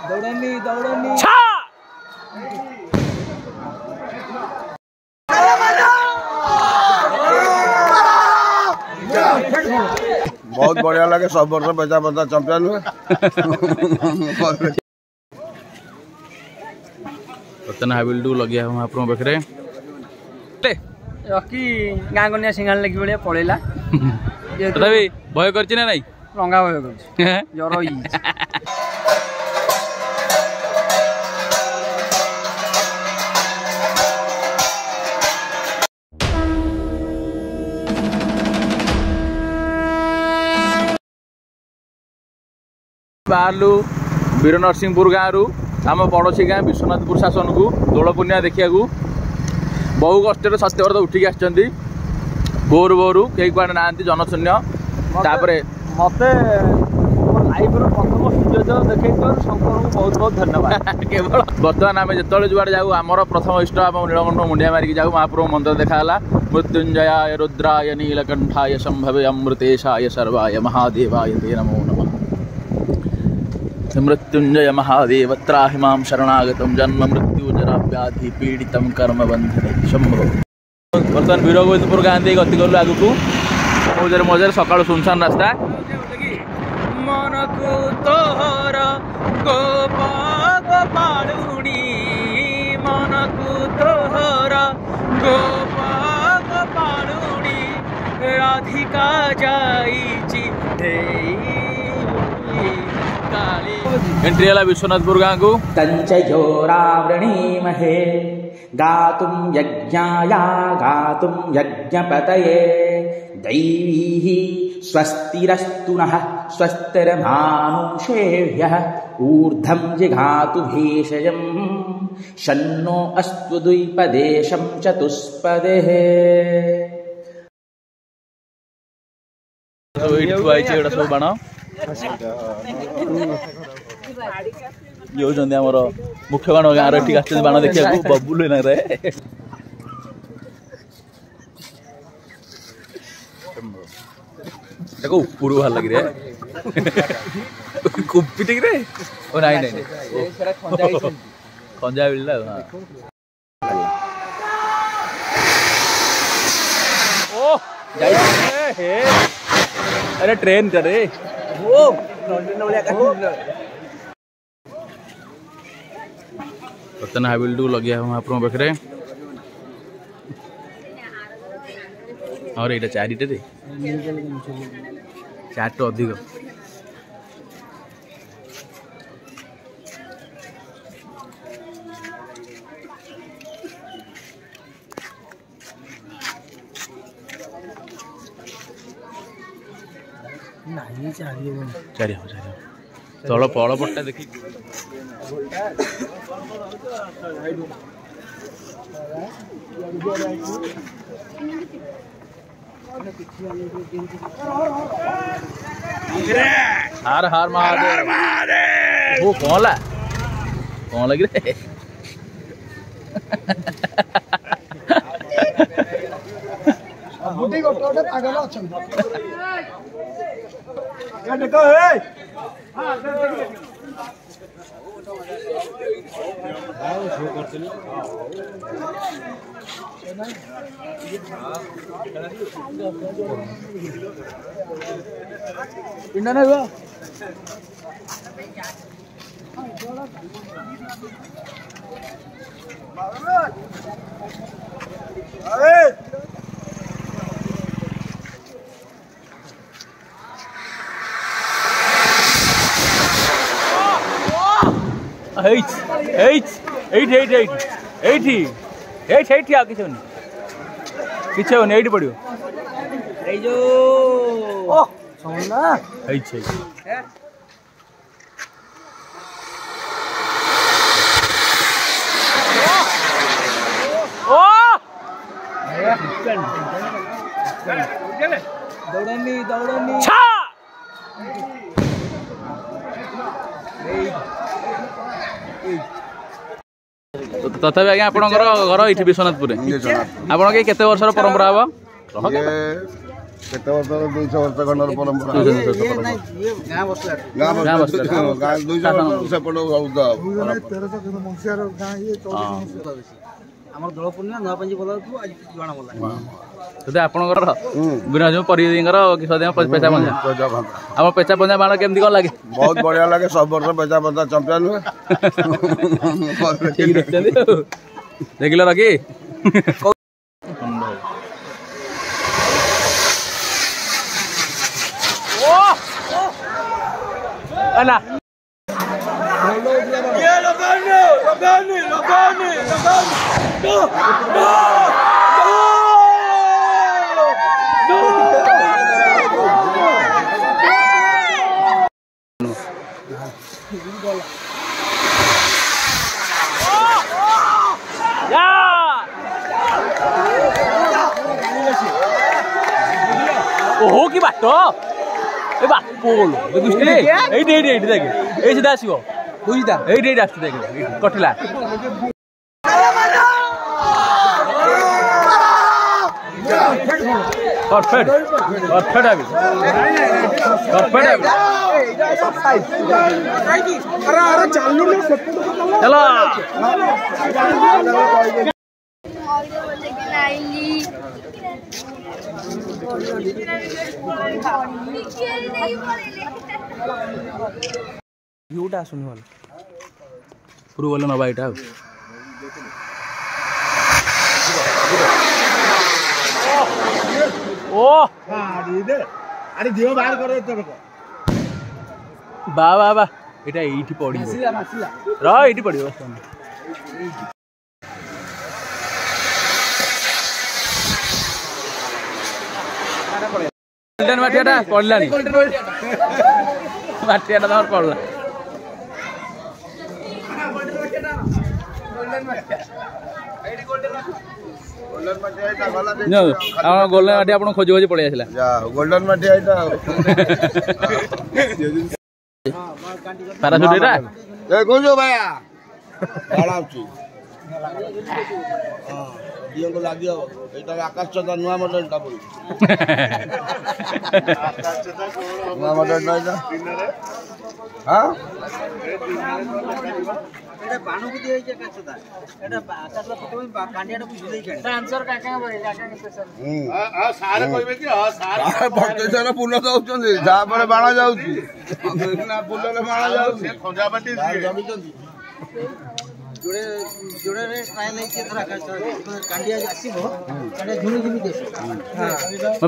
दौड़नी दौड़नी बहुत बढ़िया लगे सब वर्ष बचा बचा चैंपियन हुए बर्तन हाबिल डू लगे महाप्रभु पाखे रकी गाँ गनिया सिंघाण लगी भाया पलैला तथापि भय कर ना रंगा भय कर जर बाहरलु वीर नरसिंहपुर गाँव आम पड़ोशी गाँ विश्वनाथपुर शासन को दोल पूर्णिमा देखा बहु कष्ट सत्यव्रत उठिक आसछन्ती भोर भोर कई कुआडे ना जनशून्य तापरे मते लाइव प्रथम सुजोग देखै शंकर को बहुत बहुत धन्यवाद केवल बर्तमान आम जो जुआड़े जाऊ आमर प्रथम इष्ट आम नीलकंठ मुंडिया मारिक जाऊ महाप्रभु मंत्र देखाला मृत्युंजयाय रुद्राय नीलकंठाय शंभवे अमृतेशाय सर्वाय महादेवाय ते नमो नमः मृत्युंजय महादेव त्राहि मां शरणागतं जन्म मृत्यु जरा व्याधि पीड़ितं कर्म बंधने शंभो। बर्तमान वीर गोविंदपुर गाँ दे गति कलु आगु को मौजर मौजर सकाळ सुनसान रास्ता मन को तोहर गोपाल गोपालुनी मन को तोहर गोपाल गोपालुनी राधिका जाईची एंट्री है विश्वनाथपुर गाँव को तंचयोरावृणीमहे गातुं यज्ञाया गातुं यज्ञपतये दैवी स्वस्तिरस्तु नः स्वस्तिर्मानुषेभ्यः ऊर्ध्वं जिघातु भेषजं शन्नो अस्तु द्विपदेशं चतुष्पदेः। सब बाण आमर मुख्य बाण गाँव ठीक आस बाण देखा बबुल उपड़ बाहर लगे रे कुपी टिक रे ओ नाई नाई खंजा मिलला ओ जाई अरे ट्रेन करे ओ बर्तन हाबिल डू लगे महाप्रभु पाखे और ये चारिटे रे चार तो अधिक चारि तल पड़ पट्टा देखी हार हार महादेव वो कौन लगी रे पागल पिंडा नहीं हुआ किसी होनी एट पड़ो दौड़नी दौड़नी तथापि आज्ञा आपणकर घर ये विश्वनाथपुर आपन के केते वर्षर परंपरा हम କେତେ ବର୍ଷର 200 ବର୍ଷ ଖଣ୍ଡର ପରମ୍ପରା। ଗାଁ 200 ବର୍ଷ ସେପଟ ହଉଦ ଆମର ଦୋଳ ପୂର୍ଣ୍ଣିମା ନୂଆ ପାଞ୍ଜି ବୋଲା ହଉଥିବ ଆଜି ଜଣା ବୋଲା ଯଦି ଆପଣଙ୍କର ବିରାଜ ପରିବାର ପେଚା ପଞ୍ଜା ଆମ ପେଚା ପଞ୍ଜା ବାଣ କେମିତି କଣ ଲାଗେ? ବହୁତ ବଢିଆ ଲାଗେ। ସବୁ ବର୍ଷ ପେଚା ପଞ୍ଜା ଚମ୍ପିୟନ ହୁଏ। ଦେଖିଲ ରକି ହେଲା ओहो कि बाट ए बात पोल देखुछे एइटी देख ए सीधा आसीबो बुझिदा एइटी आछी देख कटिला परफेक्ट परफेक्ट अभी अरे चालू चलो व्यूटा आसुनी भल पूर्व बोले नवा यहाँ बा बा बा ये ये पड़ रही पड़ माटिया पड़ा माटिया तुम पड़ा गोल्डन माटी आप खोज खोज पड़े आसला गोल्डन माटी पाराशूट भाया को लगे आकाश चंदा नुआ मॉडल नुआ मॉडल हाँ फुल दौरान जहाँ बाण जाऊँ बाण जाऊँ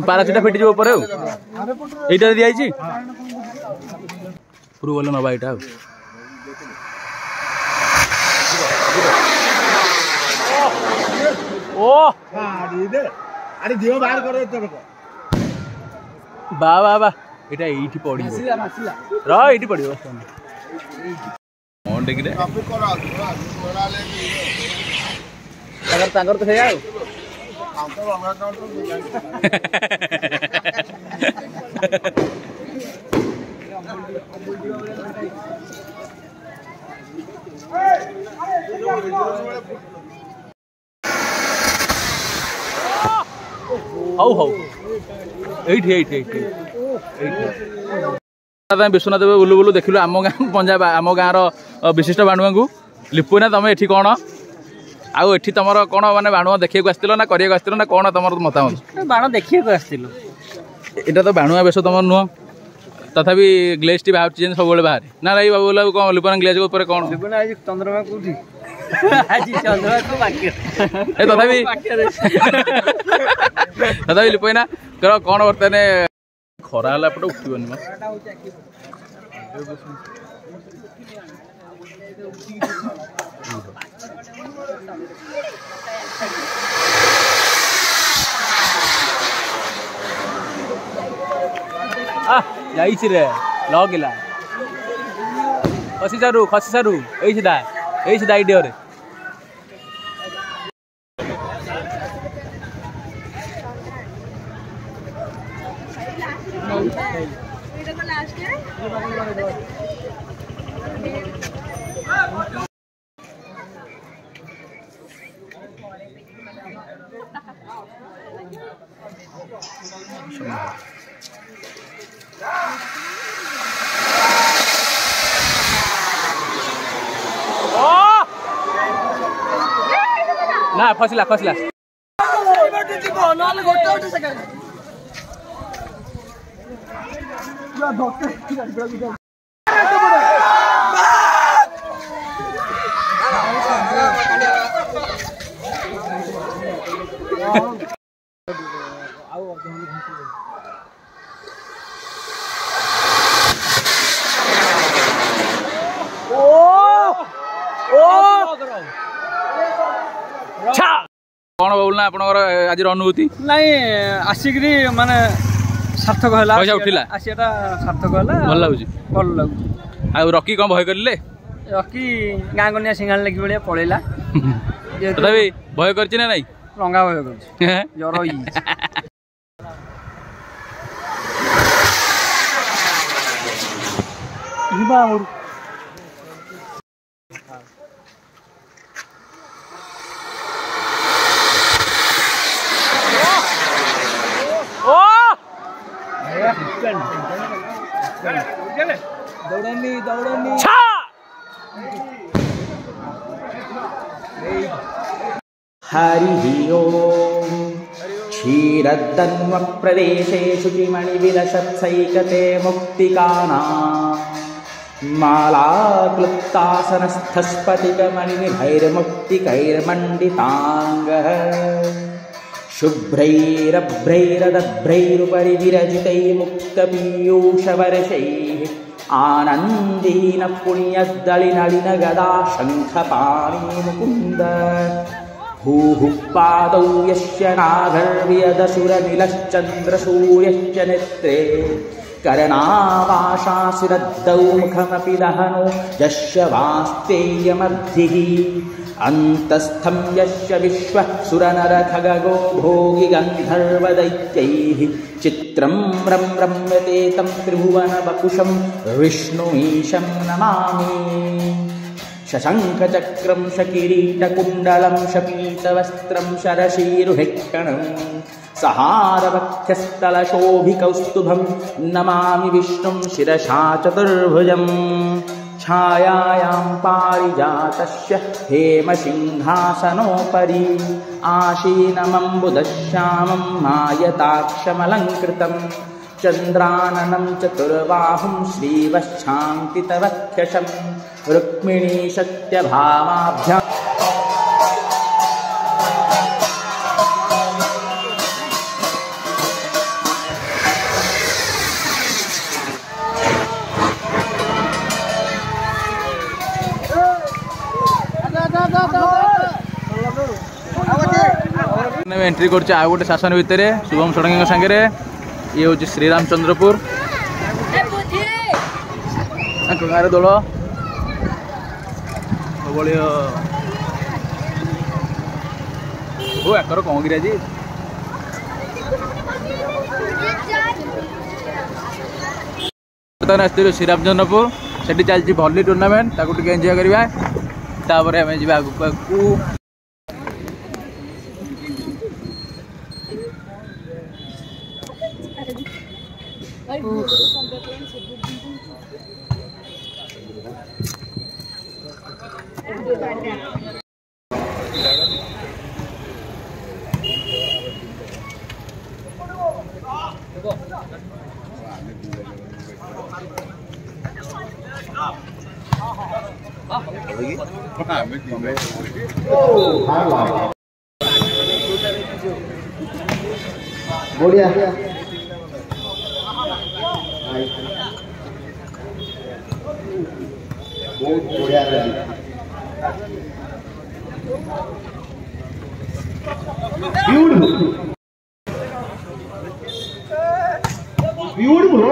पाराचुटा फिटी जो ऊपर यहीटा दिखाई पूर्व बोले नवा यहाँ बा बा बा ये ये पड़ रही पड़ तो है हौ हौ विश्वनाथ बुलू बुलू देखिलु आम गाँ पंजाब आम गाँव विशिष्ट बाणुआ को लिपुना तुम ये कौन आउ एठी तुम कौन माने बाणुआ देखा आसतिल ना करिया आसतिल ना कौन तुम मतामत? बाण देखा आसतिल एटा तो बाणुआ बेश तुम नुह तथापि ग्लेज टी बाहर सब बाहर ना नहीं बाबू बोला कौन लिपुना ग्लेज ऊपर कौन चंद्रमा कौटी आज चंद्रमा को बाकी तथापि तथापि लिपुना कौन बर्तने खरा है पटे उठबनी जाइए रे लगिला खसी सारू यही सीधा आइडिया रे फसला फसला कौन बोलना आपनकर आज अनुभूति नहीं आसिक माने सार्थक है पैसा उठिला आसियाटा सार्थक है भल लगुच भल लगुच आ रॉकी कौन भय करले रॉकी गाँ गनिया सिंगाल लगी भाया पड़ेगा तथापि भय करछि ना नहीं रंगा भय कर जर दौड़नी दौड़नी हरि ओम क्षीरदन्व प्रदेशे शुचिमणिविलसत्सैकते मुक्तिकाना मालाक्लुप्तासनस्थस्फटिकमणिनिभैर्मुक्तिकैर्मण्डिताङ्गः शुभ्रैरभ्रैरदभ्रैरुपरि विरजितैर्मुक्तपीयूषवर्षैः आनन्दीन पुण्यदलिनलिन गदा शङ्खपाणि मुकुन्द भूः पादौ यस्य नागर्व्यदसुरनिलश्चन्द्रसूर्यश्च नेत्रे करणावाशासुरद्धौ मुखमपि दहनो यस्य वास्तेयमर्धिः अन्तस्थं यस्य विश्वः सुरनरखगो भोगि गन्धर्वदैत्यैः चित्रं रम्यते तं त्रिभुवनवपुषं विष्णुमीशं नमामि शशङ्खचक्रं शकिरीटकुण्डलं शपीतवस्त्रं शरशीरुहेक्षणं सहारवक्षस्थलशोभिकौस्तुभं नमामि विष्णुं शिरसा चतुर्भुजम् छायायां पारिजातस्य हेमसिंहासनोपरि आसीनमम्बुदश्यामं मायताक्षमलङ्कृतं चन्द्राननं चतुर्बाहुं श्रीवच्छाङ्कितवक्षसं रुक्मिणी सत्यभामाभ्यां एंट्री कर गोटे शासन भितर शुभम षडंगी सांगे ये हूँ श्रीरामचंद्रपुर गाँव दोल एकर कौन गिरी आज बर्तमान आसती श्रीरामचंद्रपुर से चलती भली टूर्णामेंट ताकूटे एंजय करवा तापर आम जा आगू बढ़िया बहुत बढ़िया beautiful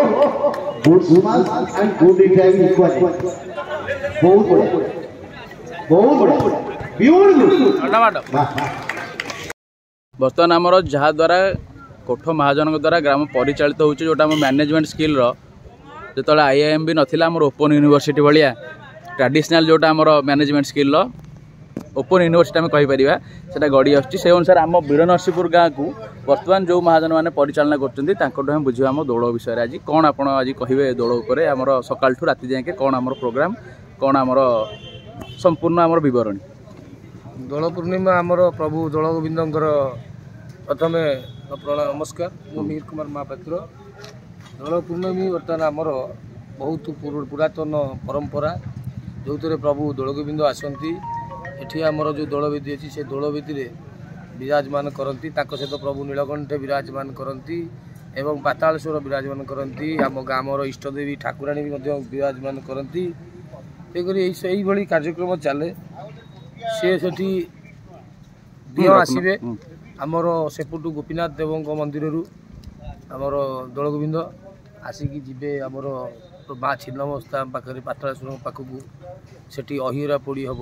good smart and good driving equally बहुत बढ़िया ब्यूटीफुल बर्तमान आमर जहाँ द्वारा कोठ महाजन द्वारा ग्राम परिचालित होउछि जोटा हम मैनेजमेंट स्किल जो आईआईएम भी नथिला आमर ओपन यूनिवर्सिटी भाया ट्रेडिशनल जोटा आमर मैनेजमेंट स्किल ओपन यूनिवर्सिटी आम कहीपर से गड़ी आसुच्छी अनुसार आम वीरनरसिंहपुर गाँव को बर्तमान जो महाजन मैंने परिचालना कर बुझा आम दौड़ विषय आज कौन आप कहे दौड़ उपर आमर सकाल राति जाए कौन आमर प्रोग्राम कौन आमर संपूर्ण आमर बरणी ଦୋଳ ପୂର୍ଣ୍ଣିମା ଆମର ପ୍ରଭୁ ଦୋଳ ଗୋବିନ୍ଦଙ୍କର ପ୍ରଥମେ ନମସ୍କାର। ମୁଁ ମିହିର କୁମାର ମହାପାତ୍ର। ଦୋଳ ପୂର୍ଣ୍ଣମୀ ବର୍ତ୍ତମାନ ଆମର ବହୁତ ପୁରାତନ ପରମ୍ପରା, ଯେଉଁଥିରେ ପ୍ରଭୁ ଦୋଳ ଗୋବିନ୍ଦ ଆସନ୍ତି। ଏଠି ଆମର ଯେଉଁ ଦୋଳବେଦୀ ଅଛି ସେ ଦୋଳବେଦୀରେ ବିରାଜମାନ କରନ୍ତି। ତାଙ୍କ ସହିତ ପ୍ରଭୁ ନୀଳକଣ୍ଠ ବିରାଜମାନ କରନ୍ତି ଏବଂ ପାତାଳେଶ୍ୱର ବିରାଜମାନ କରନ୍ତି। ଆମ ଗ୍ରାମର ଇଷ୍ଟଦେବୀ ଠାକୁରାଣୀ ବି ମଧ୍ୟ ବିରାଜମାନ କରନ୍ତି। ତେଣୁକରି ଏଇଭଳି କାର୍ଯ୍ୟକ୍ରମ ଚାଲେ। ସେଠି ଦିଅଁ ଆସିବେ ଆମର ସେପଟୁ ଗୋପୀନାଥ ଦେବଙ୍କ ମନ୍ଦିରରୁ ଆମର ଦୋଳ ଗୋବିନ୍ଦ ଆସିକି ଯିବେ ଆମର ମା ଛିନ୍ନମସ୍ତା ପାଖରେ ପାତାଳେଶ୍ୱରଙ୍କ ପାଖକୁ। ସେଠି ଅହିରା ପୋଡ଼ି ହେବ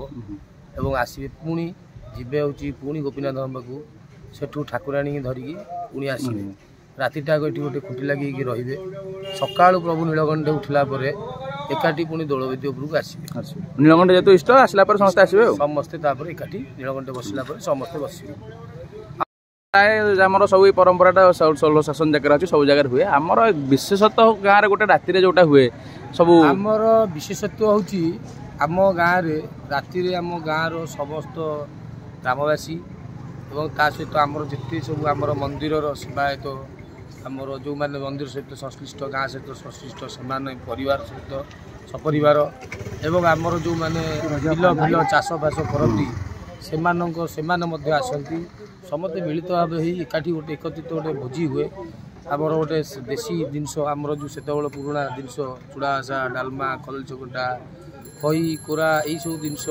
ଏବଂ ଆସିବେ ପୁଣି ଯିବେ ହେଉଛି ପୁଣି ଗୋପୀନାଥଙ୍କ ପାଖକୁ। ସେଠୁ ଠାକୁରାଣୀ ଧରିକି ପୁଣି ଆସିବେ। ରାତିଟାକ ଏଠି ଗୋଟେ ଖୁଣ୍ଟି ଲାଗିକି ରହିବେ। ସକାଳୁ ପ୍ରଭୁ ନୀଳକଣ୍ଠ ଉଠିଲା ପରେ ଏକାଠି ପୁଣି ଦୋଳବେଦୀ ଉପରକୁ ଆସିବେ। ନୀଳକଣ୍ଠ ଯେହେତୁ ଇଷ୍ଟ ଆସିଲା ପରେ ସମସ୍ତେ ଆସିବେ ଆଉ ସମସ୍ତେ ତାପରେ ଏକାଠି ନୀଳକଣ୍ଠ ବସିଲା ପରେ ସମସ୍ତେ ବସିବେ। ଆମର ସବୁ ଏଇ ପରମ୍ପରାଟା ଷୋଳ ଶାସନ ଜାଗାରେ ଅଛି, ସବୁ ଜାଗାରେ ହୁଏ। ଆମର ବିଶେଷତଃ ଗାଁରେ ଗୋଟେ ରାତିରେ ଯୋଉଟା ହୁଏ ସବୁ ଆମର ବିଶେଷତ୍ୱ ହେଉଛି ଆମ ଗାଁରେ ରାତିରେ ଆମ ଗାଁର ସମସ୍ତ ଗ୍ରାମବାସୀ ଏବଂ ତା ସହିତ ଆମର ଯେତେ ସବୁ ଆମର ମନ୍ଦିରର ସେବାୟତ ଆମର ଯେଉଁମାନେ ମନ୍ଦିର ସହିତ ସଂଶ୍ଳିଷ୍ଟ ଗାଁ ସହିତ ସଂଶ୍ଳିଷ୍ଟ ସେମାନେ ପରିବାର ସହିତ ସପରିବାର ଏବଂ ଆମର ଯେଉଁମାନେ ବିଲ ଚାଷବାସ କରନ୍ତି ସେମାନେ ମଧ୍ୟ ଆସନ୍ତି। ସମସ୍ତେ ମିଳିତ ଭାବେ ହେଇ ଏକାଠି ଗୋଟେ ଏକତ୍ରିତ ଗୋଟେ ଭୋଜି ହୁଏ। ଆମର ଗୋଟେ ଦେଶୀ ଜିନିଷ ଆମର ଯେଉଁ ସେତେବେଳେ ପୁରୁଣା ଜିନିଷ ଚୁଡ଼ା ଘାସା, ଡାଲମା, କଦଳୀ ଚକଟା, ଖଇ କୋରା ଏଇସବୁ ଜିନିଷ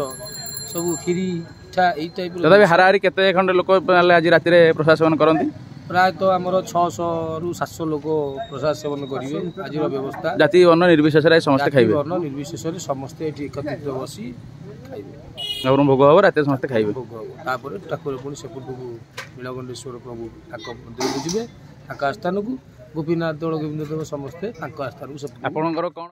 ସବୁ କ୍ଷୀରି ପିଠା ଏଇ ଟାଇପ୍ର। ତଥାପି ହାରାହାରି କେତେ ଖଣ୍ଡେ ଲୋକ ଆଜି ରାତିରେ ପ୍ରସାଦ ସେବନ କରନ୍ତି? ପ୍ରାୟତଃ ଆମର 600ରୁ 700 ଲୋକ ପ୍ରସାଦ ସେବନ କରିବେ। ଆଜିର ବ୍ୟବସ୍ଥା ଜାତି ବର୍ଣ୍ଣ ନିର୍ବିଶେଷରେ ସମସ୍ତେ ଖାଇବେ। ବର୍ଣ୍ଣ ନିର୍ବିଶେଷରେ ସମସ୍ତେ ଏଠି ଏକତ୍ରିତ ବସି ଖାଇବେ। ଭୋଗ ହବ, ରାତିରେ ସମସ୍ତେ ଖାଇବେ। ଭୋଗ ହବ। ତାପରେ ଠାକୁର ପୁଣି ସେପଟକୁ ନୀଳକଣ୍ଠେଶ୍ୱର ପ୍ରଭୁ ତାଙ୍କ ମନ୍ଦିରକୁ ଯିବେ, ତାଙ୍କ ଆସ୍ଥାନକୁ। ଗୋପୀନାଥ ଦୋଳ ଗୋବିନ୍ଦ ଦେବ ସମସ୍ତେ ତାଙ୍କ ଆସ୍ଥାନକୁ ସେପଟ। ଆପଣଙ୍କର କ'ଣ